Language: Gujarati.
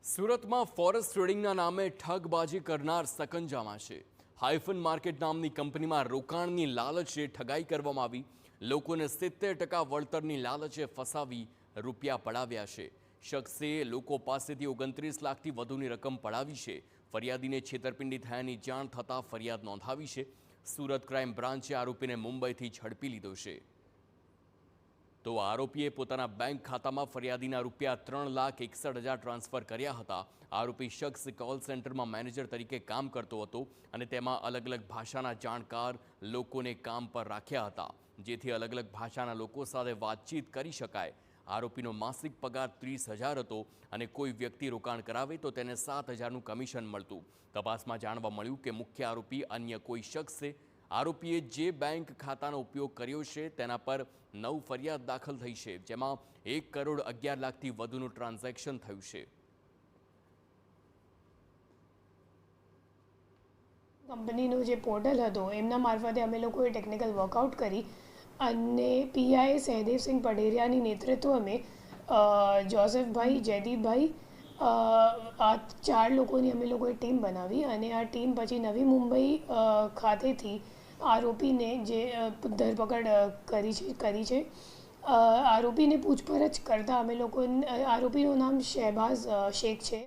સુરતમાં ફોરેસ્ટ ટ્રેડિંગના નામે ઠગબાજી કરનાર સકંજામાં છે। હાઇફન માર્કેટ નામની કંપનીમાં રોકાણની લાલચે ઠગાઈ કરવામાં આવી। લોકોને 70% વળતરની લાલચે ફસાવી રૂપિયા પડાવ્યા છે। શખ્સે લોકો પાસેથી 29 લાખથી વધુની રકમ પડાવી છે। ફરિયાદીને છેતરપિંડી થયાની જાણ થતાં ફરિયાદ નોંધાવી છે। સુરત ક્રાઇમ બ્રાન્ચે આરોપીને મુંબઈથી ઝડપી લીધો છે। તો આરોપીએ પોતાના બેંક ખાતામાં ફરિયાદીના રૂપિયા 3,61,000 ટ્રાન્સફર કર્યા હતા। આરોપી શખ્સ કોલ સેન્ટરમાં મેનેજર તરીકે કામ કરતો હતો અને તેમાં અલગ અલગ ભાષાના જાણકાર લોકોને કામ પર રાખ્યા હતા, જેથી અલગ અલગ ભાષાના લોકો સાથે વાતચીત કરી શકાય। આરોપીનો માસિક પગાર 30,000 હતો અને કોઈ વ્યક્તિ રોકાણ કરાવે તો તેને 7,000નું કમિશન મળતું। તપાસમાં જાણવા મળ્યું કે મુખ્ય આરોપી અન્ય કોઈ શખ્સ છે। આરોપીએ જે બેંક ખાતાનો ઉપયોગ કર્યો છે તેના પર 9 ફરિયાદ દાખલ થઈ છે, જેમાં 1,11 લાખથી વધુનું ટ્રાન્ઝેક્શન થયું છે। કંપનીનું જે પોર્ટલ હતું એમના મારફતે અમે લોકોએ ટેકનિકલ વર્કઆઉટ કરી અને પીઆઈ સહદેવસિંહ પઢેરિયાની નેતૃત્વમાં જોસેફભાઈ, જયદીપભાઈ, આ 4 લોકોની અમે લોકોએ ટીમ બનાવી અને આ ટીમ પછી નવી મુંબઈ ખાતેથી આરોપીને જે ધરપકડ કરી છે। આરોપીને પૂછપરછ કરતાં અમે લોકો આરોપીનું નામ શહેબાઝ શેખ છે।